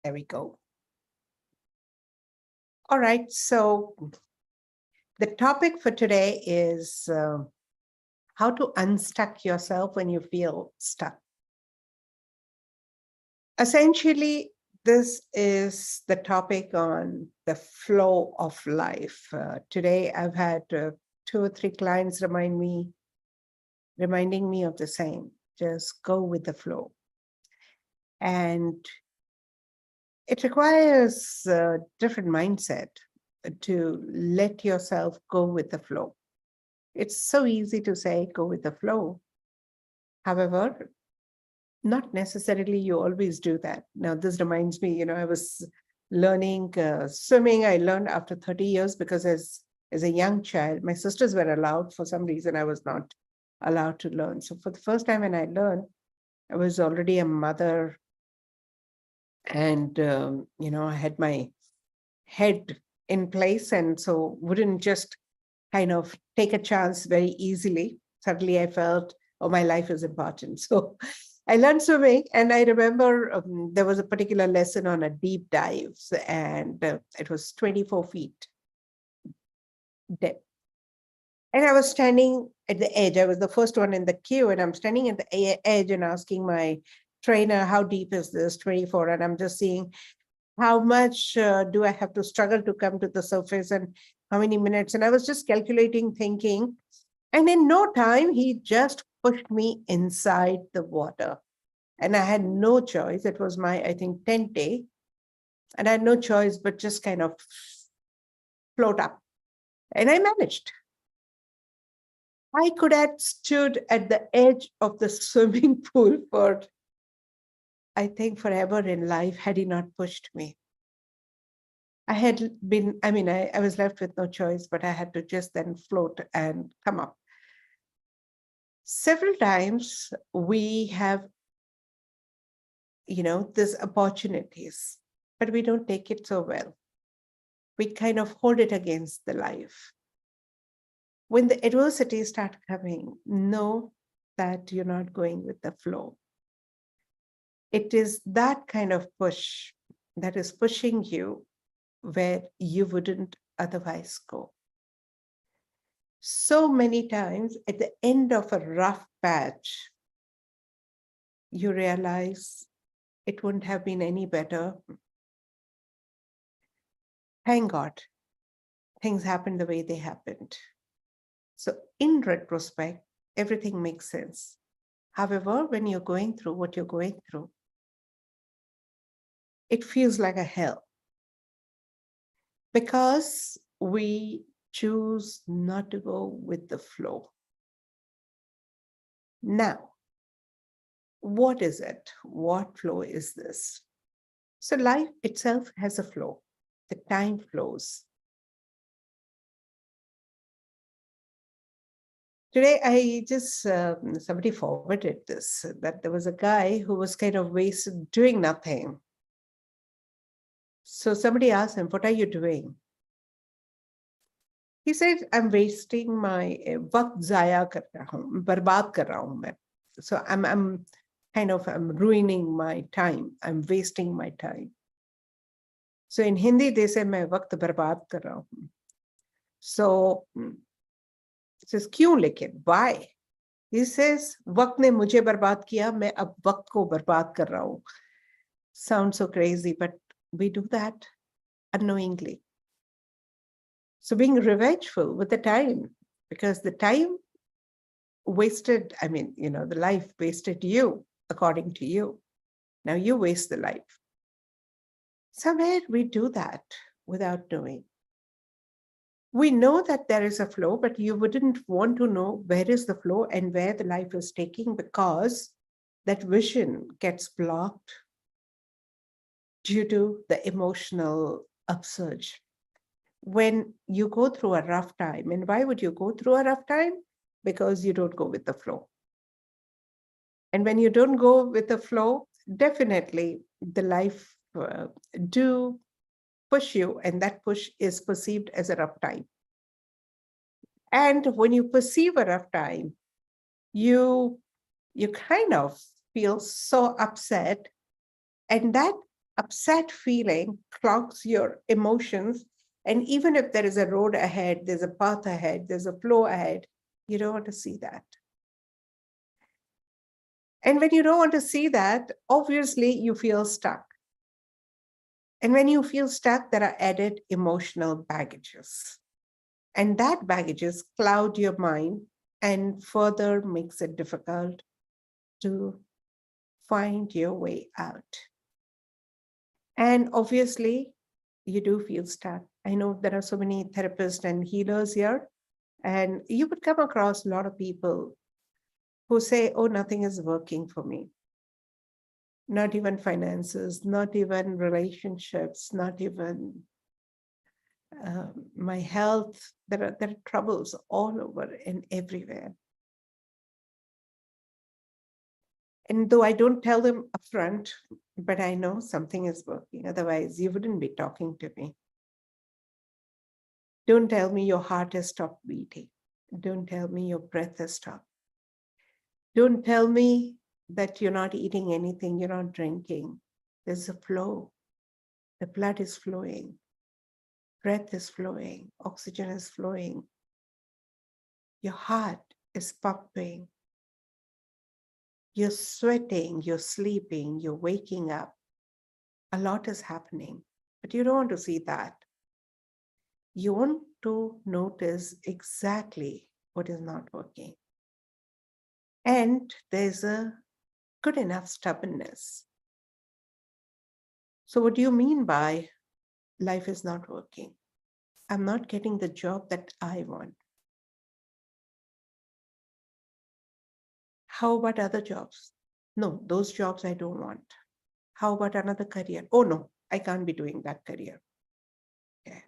There we go. All right. So the topic for today is how to unstuck yourself when you feel stuck. Essentially, this is the topic on the flow of life. Today, I've had 2 or 3 clients reminding me of the same. Just go with the flow. And it requires a different mindset to let yourself go with the flow. It's so easy to say, go with the flow. However, not necessarily you always do that. Now, this reminds me, I was learning swimming. I learned after 30 years because as a young child, my sisters were allowed. For some reason, I was not allowed to learn. So for the first time when I learned, I was already a mother. And, I had my head in place. And so wouldn't just kind of take a chance very easily. Suddenly I felt, oh, my life is important. So I learned swimming, and I remember there was a particular lesson on a deep dives, and it was 24 feet depth. And I was standing at the edge. I was the first one in the queue, and I'm standing at the edge and asking my trainer, how deep is this? 24. And I'm just seeing how much do I have to struggle to come to the surface and how many minutes. And I was just calculating, thinking, and in no time, he just pushed me inside the water. And I had no choice. It was my, I think, 10th day. And I had no choice but just kind of float up. And I managed. I could have stood at the edge of the swimming pool for, I think, forever in life had he not pushed me. I was left with no choice, but I had to just then float and come up. Several times we have, these opportunities, but we don't take it so well. We kind of hold it against the life. When the adversities start coming, know that you're not going with the flow. It is that kind of push that is pushing you where you wouldn't otherwise go. So many times at the end of a rough patch, you realize it wouldn't have been any better. Thank God, things happened the way they happened. So in retrospect, everything makes sense. However, when you're going through what you're going through, it feels like a hell because we choose not to go with the flow. Now, what is it? What flow is this? So life itself has a flow. The time flows. Today, I just, somebody forwarded this, that there was a guy who was kind of wasted doing nothing. So somebody asked him, what are you doing? He said, I'm wasting my वक्त ज़ाया कर रहा हूँ, बर्बाद कर रहा हूँ मैं. So I'm ruining my time. I'm wasting my time. So in Hindi, they say, मैं वक्त बर्बाद कर रहा हूँ. So it says, क्यों लेकिन? Why? He says, वक्त ने मुझे बर्बाद किया, मैं अब वक्त को बर्बाद कर रहा हूँ. Sounds so crazy, but we do that unknowingly. So being revengeful with the time, because the time wasted, the life wasted you, according to you. Now you waste the life. Somewhere we do that without knowing. We know that there is a flow, but you wouldn't want to know where is the flow and where the life is taking because that vision gets blocked due to the emotional upsurge. When you go through a rough time, and why would you go through a rough time? Because you don't go with the flow. And when you don't go with the flow, definitely the life do push you, and that push is perceived as a rough time. And when you perceive a rough time, you kind of feel so upset, and that upset feeling clogs your emotions. And even if there is a road ahead, there's a path ahead, there's a flow ahead, you don't want to see that. And when you don't want to see that, obviously you feel stuck. And when you feel stuck, there are added emotional baggages. And that baggages cloud your mind and further makes it difficult to find your way out. And obviously, you do feel stuck. I know there are so many therapists and healers here, and you would come across a lot of people who say, oh, nothing is working for me. Not even finances, not even relationships, not even my health. There are troubles all over and everywhere. And though I don't tell them upfront, but I know something is working. Otherwise, you wouldn't be talking to me. Don't tell me your heart has stopped beating. Don't tell me your breath has stopped. Don't tell me that you're not eating anything, you're not drinking. There's a flow. The blood is flowing. Breath is flowing. Oxygen is flowing. Your heart is pumping. You're sweating, you're sleeping, you're waking up. A lot is happening, but you don't want to see that. You want to notice exactly what is not working. And there's a good enough stubbornness. So what do you mean by life is not working? I'm not getting the job that I want. How about other jobs? No, those jobs I don't want. How about another career? Oh no, I can't be doing that career. Okay.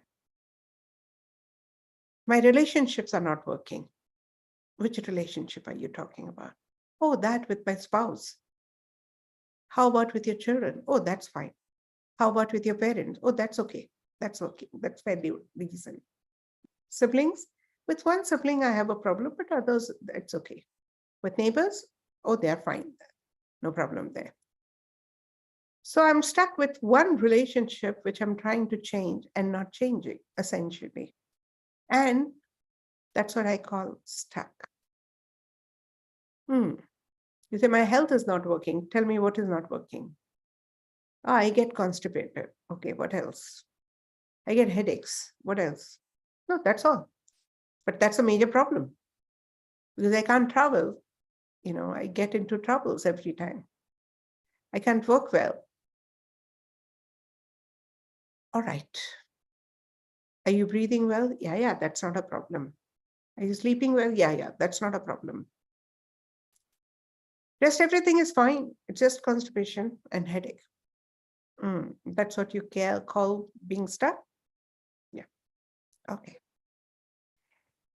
My relationships are not working. Which relationship are you talking about? Oh, that with my spouse. How about with your children? Oh, that's fine. How about with your parents? Oh, that's okay. That's okay. That's fairly decent. Siblings? With one sibling, I have a problem, but others, it's okay. With neighbors? Oh, they're fine. No problem there. So I'm stuck with one relationship which I'm trying to change and not changing, essentially. And that's what I call stuck. You say, my health is not working. Tell me what is not working. I get constipated. Okay, what else? I get headaches. What else? No, that's all. But that's a major problem because I can't travel. I get into troubles every time. I can't work well. All right. Are you breathing well? Yeah, that's not a problem. Are you sleeping well? Yeah, that's not a problem. Rest everything is fine. It's just constipation and headache. That's what you call being stuck? Yeah. Okay.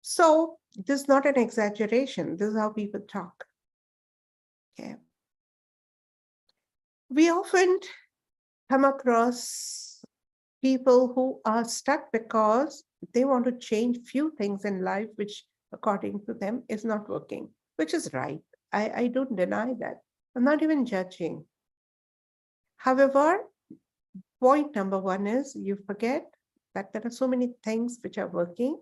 So this is not an exaggeration. This is how people talk. Okay. We often come across people who are stuck because they want to change few things in life, which according to them is not working, which is right. I don't deny that. I'm not even judging. However, point number one is you forget that there are so many things which are working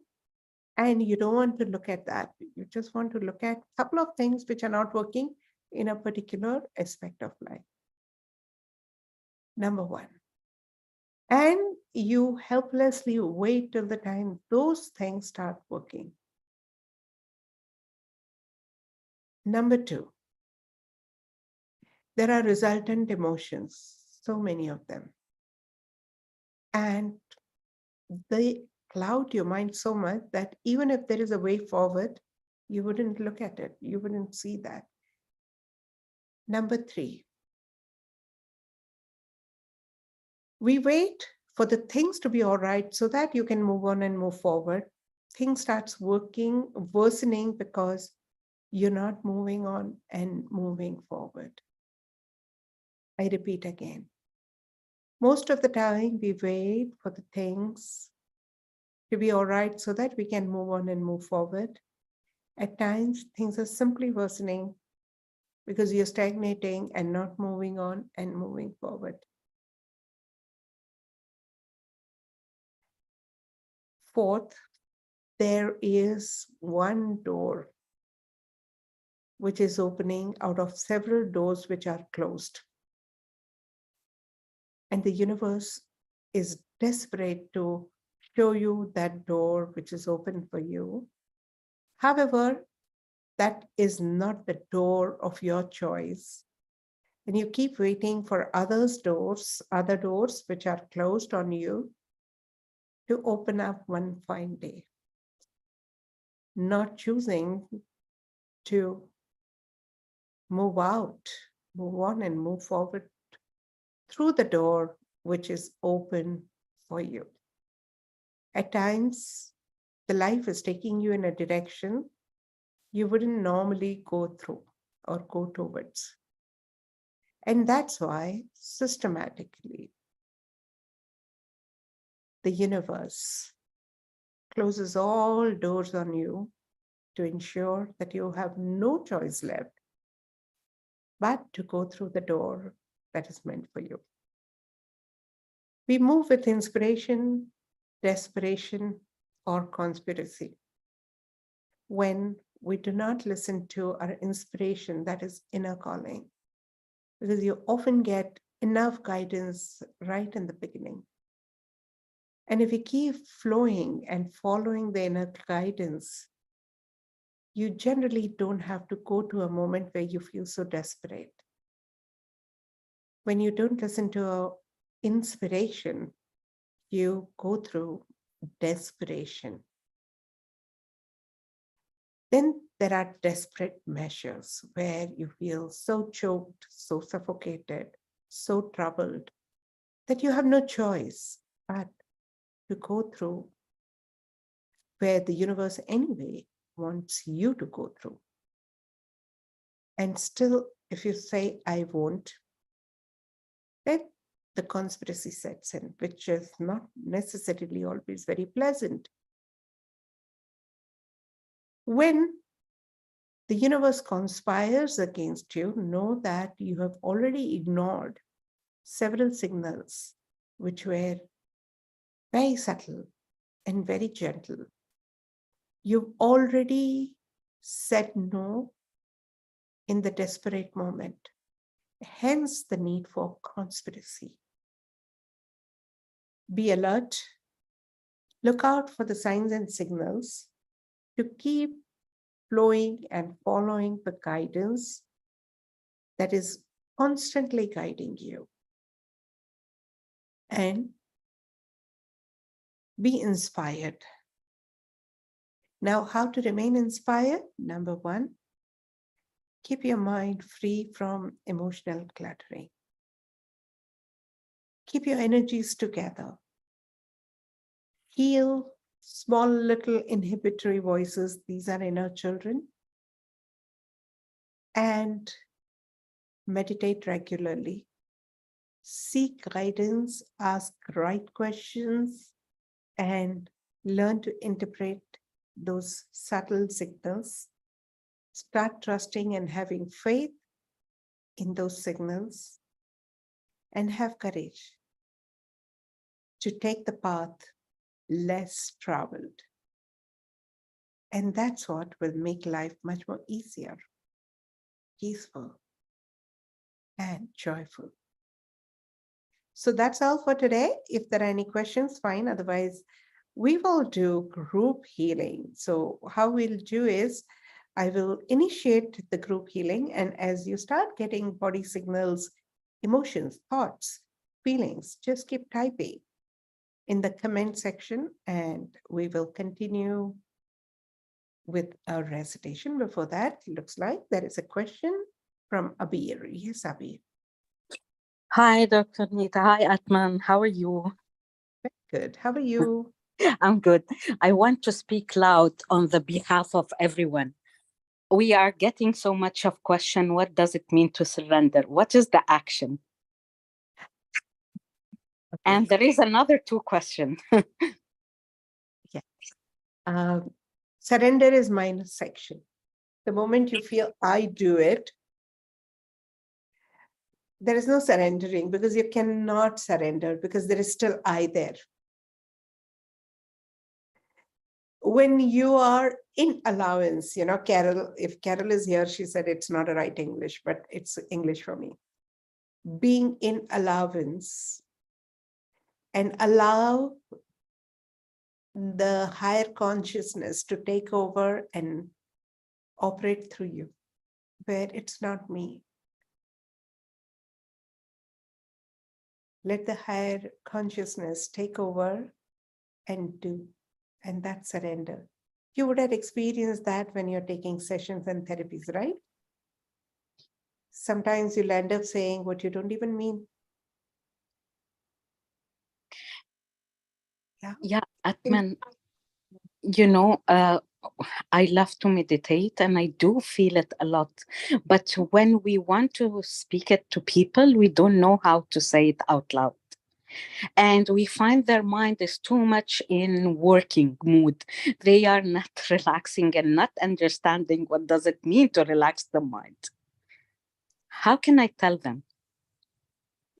and you don't want to look at that. You just want to look at a couple of things which are not working in a particular aspect of life. Number one. And you helplessly wait till the time those things start working. Number two, there are resultant emotions, so many of them. And they cloud your mind so much that even if there is a way forward, you wouldn't look at it. You wouldn't see that. Number three, we wait for the things to be all right so that you can move on and move forward. Things starts worsening because you're not moving on and moving forward. I repeat again. Most of the time, we wait for the things to be all right so that we can move on and move forward. At times, things are simply worsening because you're stagnating and not moving on and moving forward. Fourth, there is one door which is opening out of several doors which are closed. And the universe is desperate to show you that door which is open for you. However, that is not the door of your choice. And you keep waiting for other doors which are closed on you to open up one fine day, not choosing to move out, move on, and move forward through the door which is open for you. At times, the life is taking you in a direction you wouldn't normally go through or go towards. And that's why systematically the universe closes all doors on you to ensure that you have no choice left but to go through the door that is meant for you. We move with inspiration, desperation, or conspiracy. When we do not listen to our inspiration, that is inner calling, because you often get enough guidance right in the beginning. And if you keep flowing and following the inner guidance, you generally don't have to go to a moment where you feel so desperate. When you don't listen to inspiration, you go through desperation. Then there are desperate measures where you feel so choked, so suffocated, so troubled that you have no choice but to go through where the universe anyway wants you to go through. And still, if you say, I won't, then the conspiracy sets in, which is not necessarily always very pleasant. When the universe conspires against you, know that you have already ignored several signals which were very subtle and very gentle. You've already said no in the desperate moment, hence the need for conspiracy. Be alert, look out for the signs and signals to keep flowing and following the guidance that is constantly guiding you. And be inspired. Now, how to remain inspired? Number one, keep your mind free from emotional cluttering. Keep your energies together. Heal small little inhibitory voices. These are inner children. And meditate regularly. Seek guidance, ask right questions, and learn to interpret those subtle signals. Start trusting and having faith in those signals, and have courage to take the path less traveled. And that's what will make life much more easier, peaceful, and joyful. So that's all for today. If there are any questions, fine. Otherwise, we will do group healing. So how we'll do is, I will initiate the group healing. And as you start getting body signals, emotions, thoughts, feelings, just keep typing in the comment section, and we will continue with our recitation. Before that, looks like there is a question from Abir. Yes, Abir. Hi, Dr. Nita. Hi, Aatmn. How are you? Good. How are you? I'm good. I want to speak loud on the behalf of everyone. We are getting so much of question. What does it mean to surrender? What is the action? Okay. And there is another two question. Yeah. Surrender is minus section. The moment you feel I do it, there is no surrendering, because you cannot surrender because there is still I there. when you are in allowance, Carol, if Carol is here, she said it's not a right English, but it's English for me. Being in allowance and allow the higher consciousness to take over and operate through you, where it's not me. Let the higher consciousness take over and do, and that's surrender. You would have experienced that when you're taking sessions and therapies, right? Sometimes you'll end up saying what you don't even mean. Yeah, Aatmn, I love to meditate and I do feel it a lot. But when we want to speak it to people, we don't know how to say it out loud. And we find their mind is too much in working mood. They are not relaxing and not understanding what does it mean to relax the mind. How can I tell them?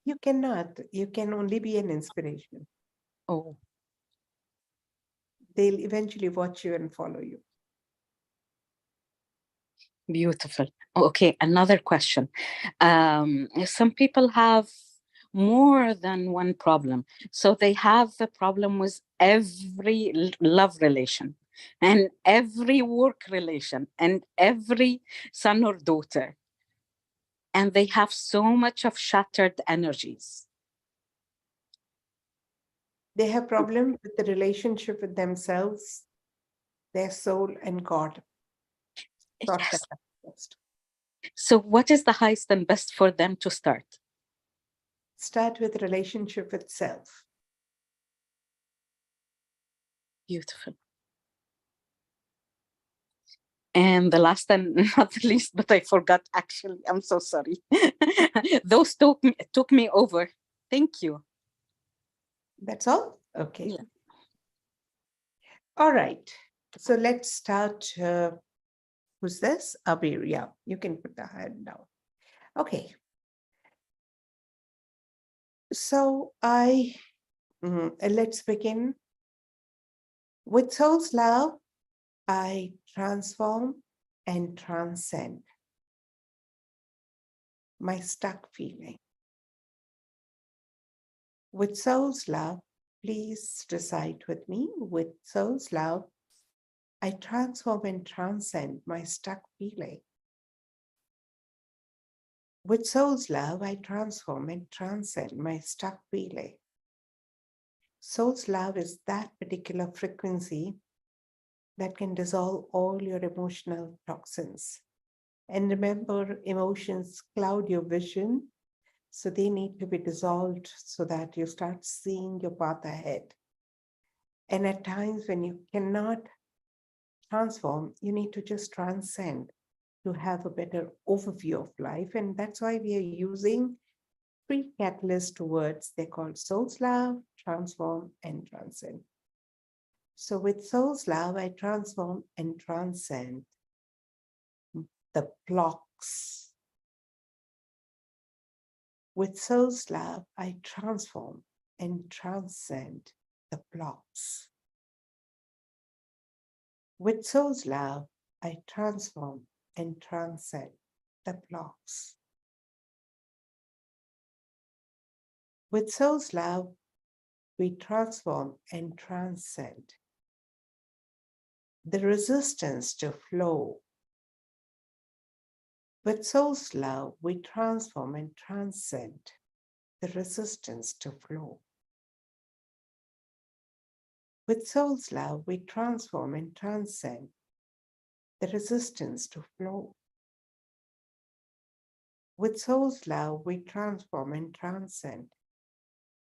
You cannot. You can only be an inspiration. Oh, They'll eventually watch you and follow you. beautiful. Okay, another question. Some people have more than one problem. So they have a problem with every love relation and every work relation and every son or daughter. And they have so much of shattered energies. They have problem with the relationship with themselves, their soul, and God. Yes. So what is the highest and best for them to start? Start with relationship with self. Beautiful. And the last and not the least, but I forgot actually. I'm so sorry. Those took me over. Thank you. That's all? Okay. Yeah. All right. So let's start. Who's this? Abir. Yeah, you can put the hand down. Okay. So let's begin. With soul's love, I transform and transcend my stuck feeling. With soul's love, please recite with me. With soul's love, I transform and transcend my stuck feeling. With soul's love, I transform and transcend my stuck feeling. Soul's love is that particular frequency that can dissolve all your emotional toxins. And remember, emotions cloud your vision, so they need to be dissolved so that you start seeing your path ahead. And at times when you cannot transform, you need to just transcend to have a better overview of life. And that's why we are using 3 catalyst words. They're called soul's love, transform, and transcend. So with soul's love, I transform and transcend the blocks. With soul's love, I transform and transcend the blocks. With soul's love, I transform and transcend the blocks. With soul's love, we transform and transcend the resistance to flow. With soul's love, we transform and transcend the resistance to flow. With soul's love, we transform and transcend the resistance to flow. With soul's love, we transform and transcend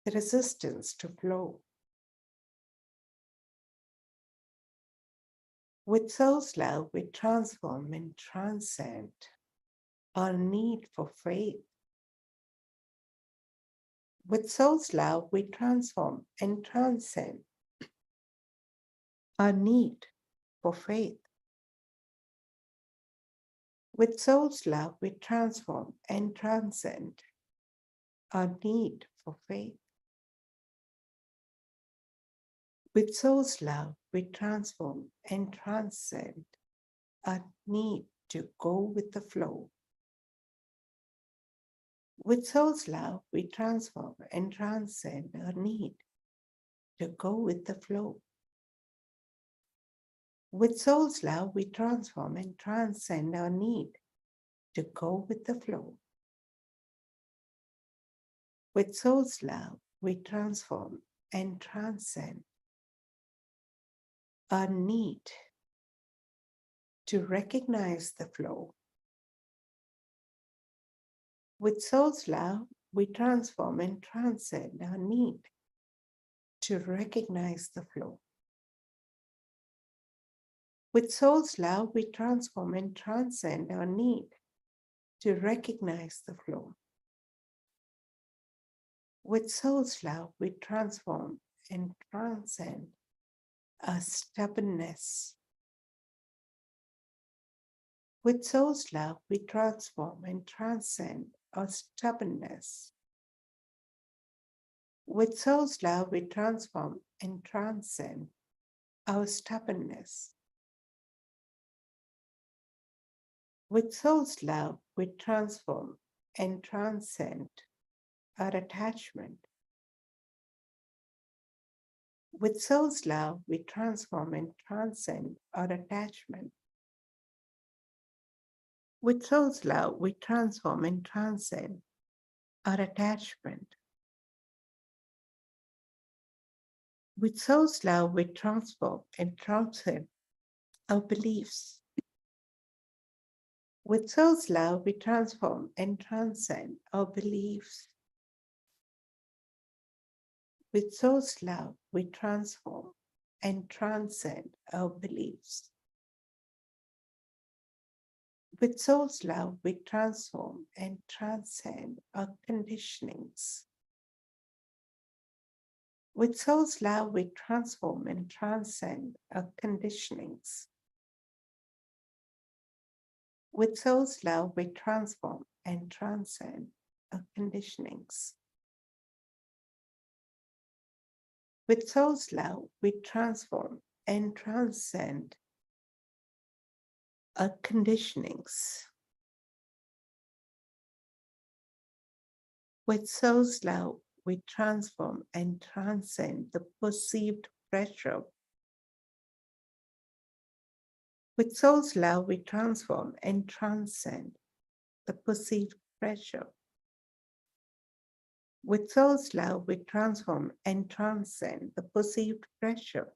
the resistance to flow. With soul's love, we transform and transcend our need for faith. With soul's love, we transform and transcend our need for faith. With soul's love, we transform and transcend our need for faith. With soul's love, we transform and transcend our need to go with the flow. With soul's love, we transform and transcend our need to go with the flow. With soul's love, we transform and transcend our need to go with the flow. With soul's love, we transform and transcend our need to recognize the flow. With soul's love, we transform and transcend our need to recognize the flow. With soul's love, we transform and transcend our need to recognize the flow. With soul's love, we transform and transcend our stubbornness. With soul's love, we transform and transcend our stubbornness. With soul's love, we transform and transcend our stubbornness. With soul's love, we transform and transcend our attachment. With soul's love, we transform and transcend our attachment. With soul's love, we transform and transcend our attachment. With soul's love, we transform and transcend our beliefs. With soul's love, we transform and transcend our beliefs. With soul's love, we transform and transcend our beliefs. With soul's love, we transform and transcend our conditionings. With soul's love, we transform and transcend our conditionings. With soul's love, we transform and transcend our conditionings. With soul's love, we transform and transcend our conditionings. With soul's love, we transform and transcend the perceived pressure. With soul's love, we transform and transcend the perceived pressure. With soul's love, we transform and transcend the perceived pressure.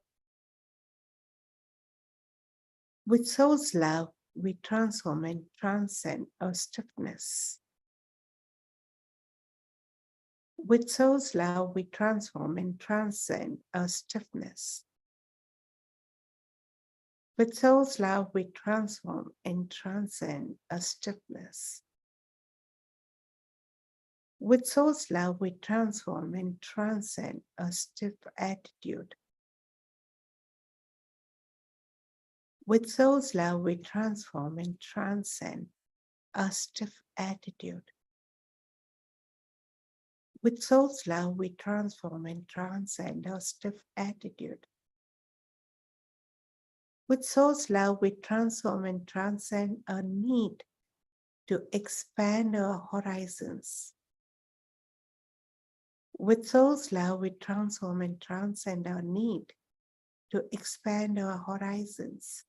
With soul's love, we transform and transcend our stiffness. With soul's love, we transform and transcend our stiffness. With soul's love, we transform and transcend our stiffness. With soul's love, we transform and transcend our stiff attitude. With soul's love, we transform and transcend our stiff attitude. With soul's love, we transform and transcend our stiff attitude. With soul's love, we transform and transcend our need to expand our horizons. With soul's love, we transform and transcend our need to expand our horizons.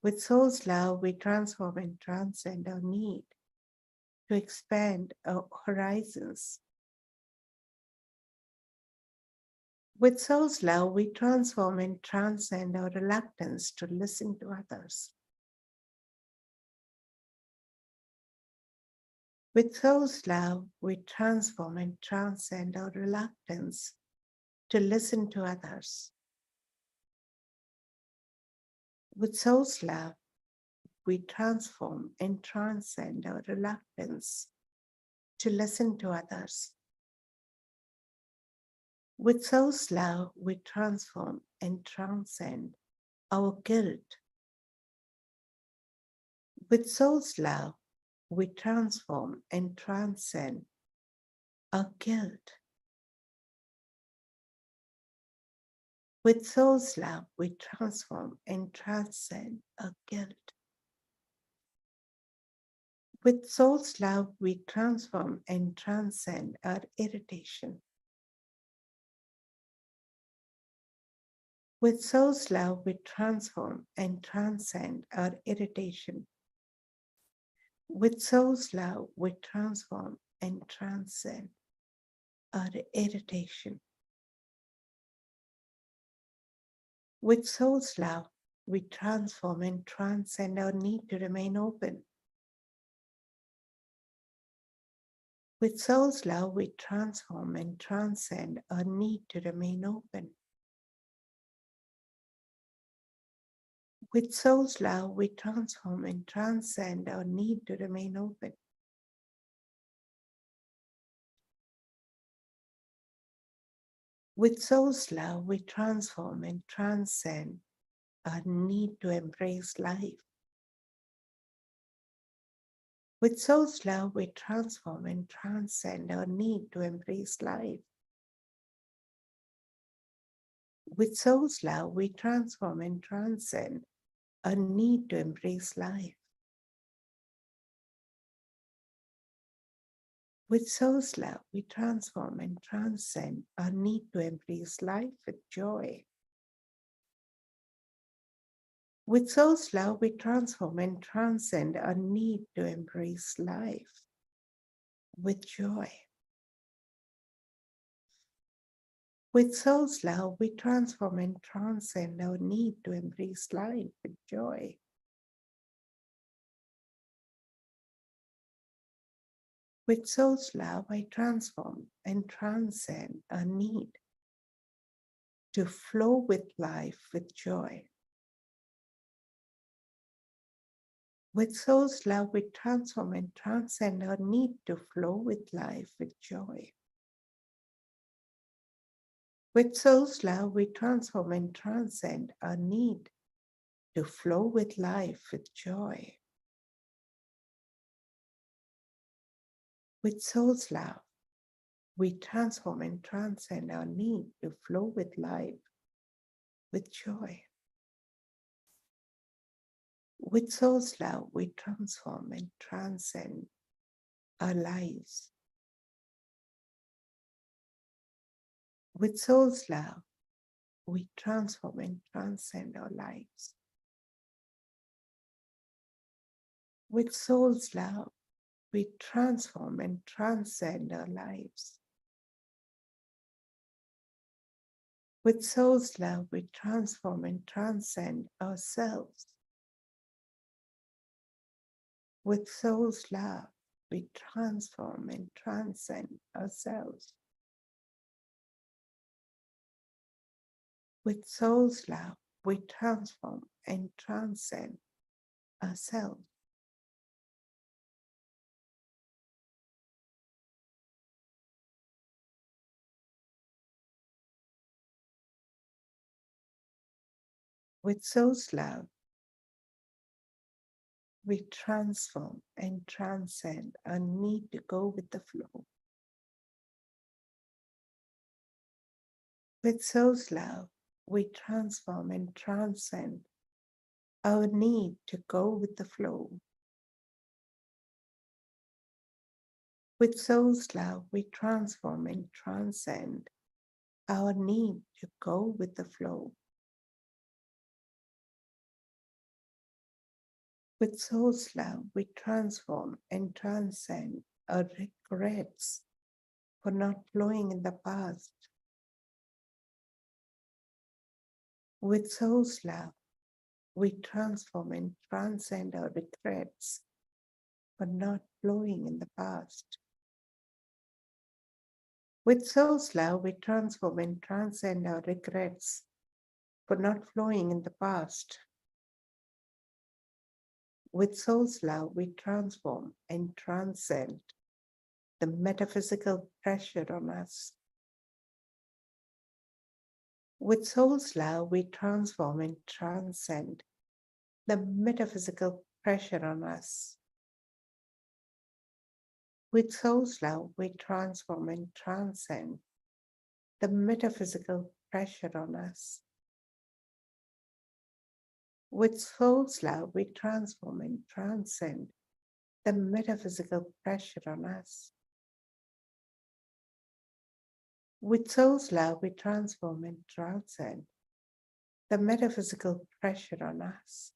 With soul's love, we transform and transcend our need to expand our horizons. With soul's love, we transform and transcend our reluctance to listen to others. With soul's love, we transform and transcend our reluctance to listen to others. With soul's love, we transform and transcend our reluctance to listen to others. With soul's love, we transform and transcend our guilt. With soul's love, we transform and transcend our guilt. With soul's love, we transform and transcend our guilt. With soul's love, we transform and transcend our irritation. With soul's love, we transform and transcend our irritation. With soul's love, we transform and transcend our irritation. With soul's love, we transform and transcend our need to remain open. With soul's love, we transform and transcend our need to remain open. With soul's love, we transform and transcend our need to remain open. With soul's love, we transform and transcend our need to embrace life. With soul's love, we transform and transcend our need to embrace life. With soul's love, we transform and transcend our need to embrace life. With soul's love, we transform and transcend our need to embrace life with joy. With soul's love, we transform and transcend our need to embrace life with joy. With soul's love, we transform and transcend our need to embrace life with joy. With soul's love, I transform and transcend our need to flow with life with joy. With soul's love, we transform and transcend our need to flow with life with joy. With soul's love, we transform and transcend our need to flow with life with joy. With soul's love, we transform and transcend our need to flow with life with joy. With soul's love, we transform and transcend our lives. With soul's love, we transform and transcend our lives. With soul's love, we transform and transcend our lives. With soul's love, we transform and transcend ourselves. With soul's love, we transform and transcend ourselves. With soul's love, we transform and transcend ourselves. With soul's love, we transform and transcend our need to go with the flow. With soul's love, we transform and transcend our need to go with the flow. With soul's love, we transform and transcend our need to go with the flow. With soul's love, we transform and transcend our regrets for not flowing in the past. With soul's love, we transform and transcend our regrets for not flowing in the past. With soul's love, we transform and transcend our regrets for not flowing in the past. With soul's love, we transform and transcend the metaphysical pressure on us. With soul's love, we transform and transcend the metaphysical pressure on us. With soul's love, we transform and transcend the metaphysical pressure on us. With soul's love, we transform and transcend the metaphysical pressure on us. With soul's love, we transform and transcend the metaphysical pressure on us.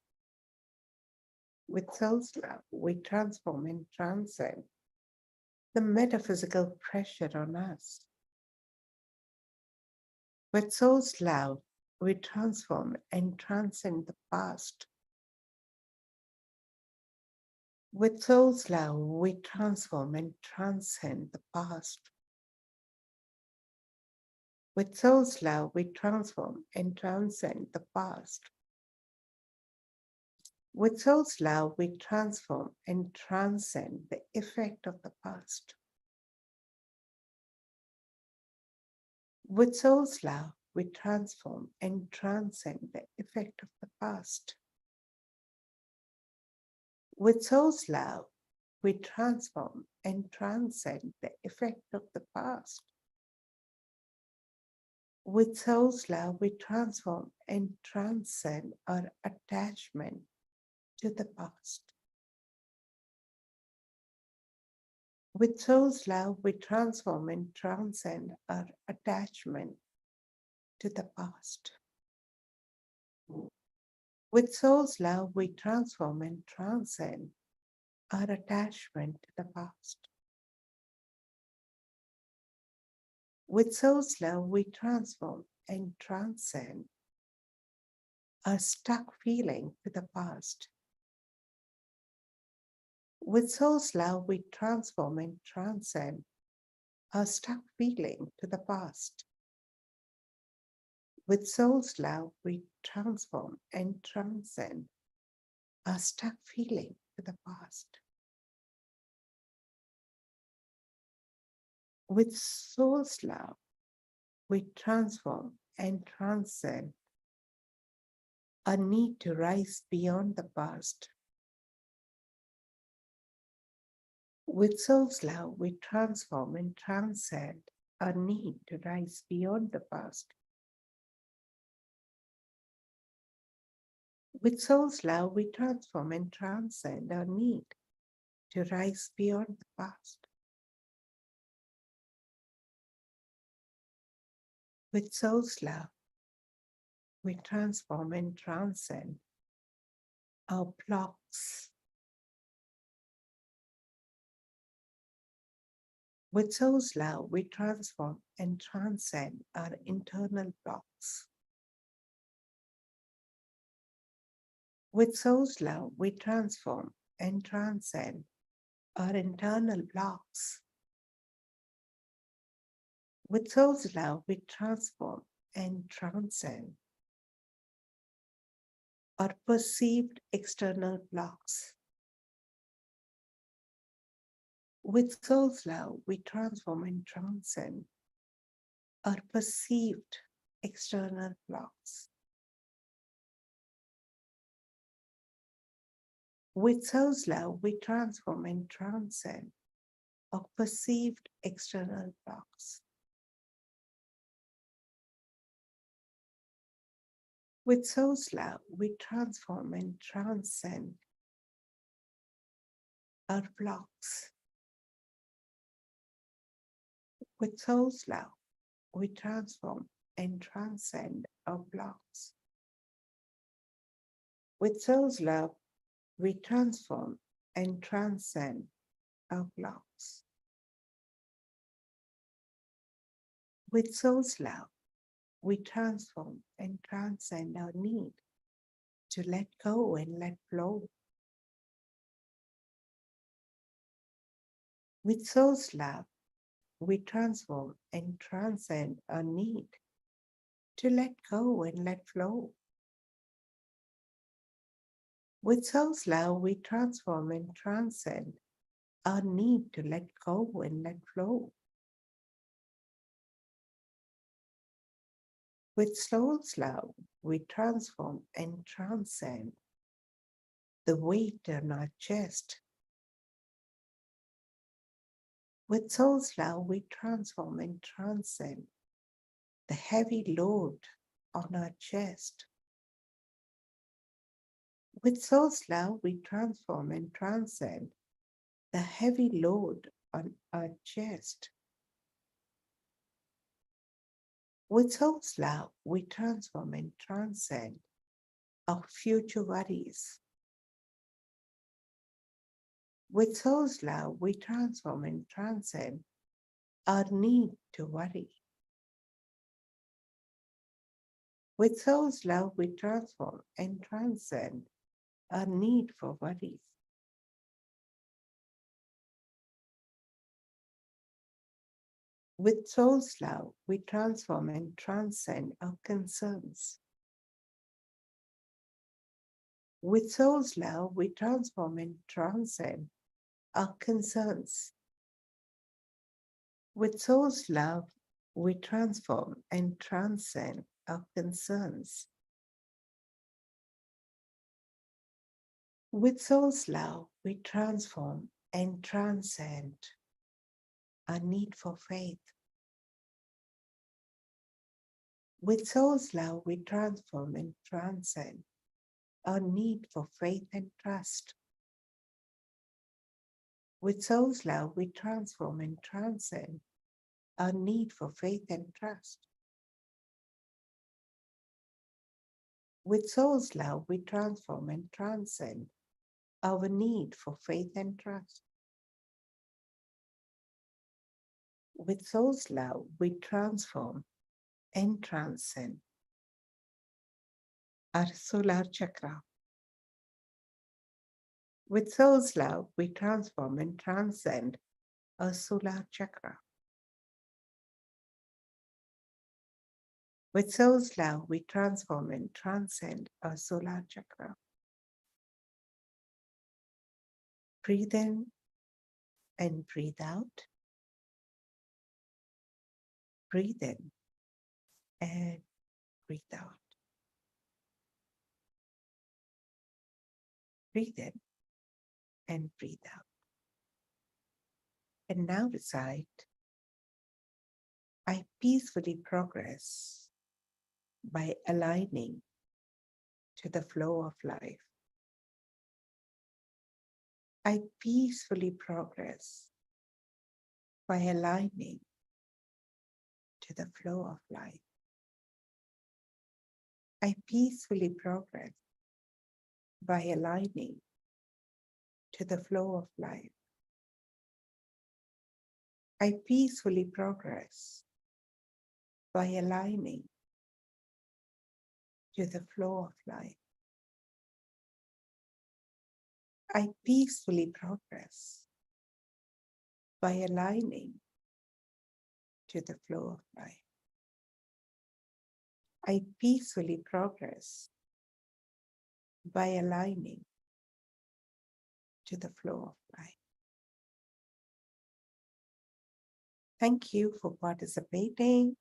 With soul's love, we transform and transcend the metaphysical pressure on us. With soul's love, we transform and transcend the past. With soul's love, we transform and transcend the past. With soul's love, we transform and transcend the past. With soul's love, we transform and transcend the effect of the past. With soul's love, we transform and transcend the effect of the past. With soul's love, we transform and transcend the effect of the past. With soul's love, we transform and transcend our attachment to the past. With soul's love, we transform and transcend our attachment to the past. With soul's love, we transform and transcend our attachment to the past. With soul's love, we transform and transcend our stuck feeling to the past. With soul's love, we transform and transcend our stuck feeling to the past. With soul's love, we transform and transcend our stuck feeling to the past. With soul's love, we transform and transcend our need to rise beyond the past. With soul's love, we transform and transcend our need to rise beyond the past. With soul's love, we transform and transcend our need to rise beyond the past. With soul's love, we transform and transcend our blocks. With soul's love, we transform and transcend our internal blocks. With soul's love, we transform and transcend our internal blocks. With soul's love, we transform and transcend our perceived external blocks. With soul's love, we transform and transcend our perceived external blocks. With soul's love, we transform and transcend our perceived external blocks. With soul's love, we transform and transcend our blocks. With soul's love, we transform and transcend our blocks. With soul's love, we transform and transcend our blocks. With soul's love, we transform and transcend our need to let go and let flow. With soul's love, we transform and transcend our need to let go and let flow. With soul's love, we transform and transcend our need to let go and let flow. With soul's love, we transform and transcend the weight on our chest. With soul's love, we transform and transcend the heavy load on our chest. With soul's love, we transform and transcend the heavy load on our chest. With soul's love, we transform and transcend our future worries. With soul's love, we transform and transcend our need to worry. With soul's love, we transform and transcend our need for worries. With soul's love, we transform and transcend our concerns. With soul's love, we transform and transcend our concerns. With soul's love, we transform and transcend our concerns. With soul's love, we transform and transcend our need for faith. With soul's love, we transform and transcend our need for faith and trust. With soul's love, we transform and transcend our need for faith and trust. With soul's love, we transform and transcend our need for faith and trust. With soul's love, we transform and transcend our solar chakra. With soul's love, we transform and transcend our solar chakra. With soul's love, we transform and transcend our solar chakra. Breathe in and breathe out. Breathe in and breathe out. Breathe in and breathe out. And now recite, I peacefully progress by aligning to the flow of life. I peacefully progress by aligning to the flow of life. I peacefully progress by aligning to the flow of life. I peacefully progress by aligning to the flow of life. I peacefully progress by aligning to the flow of life. I peacefully progress by aligning to the flow of life. Thank you for participating.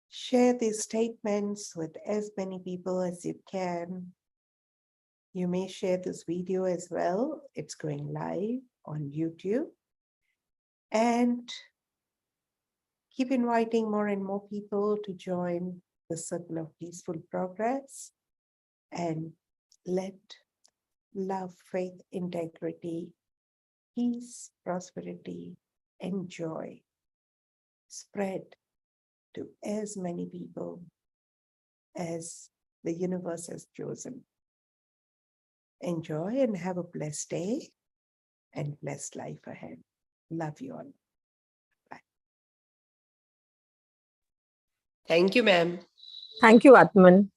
Share these statements with as many people as you can. You may share this video as well. It's going live on YouTube. And keep inviting more and more people to join the Circle of Peaceful Progress. And let love, faith, integrity, peace, prosperity, and joy spread to as many people as the universe has chosen. Enjoy and have a blessed day and blessed life ahead. Love you all. Bye. Thank you, ma'am. Thank you, Aatmn.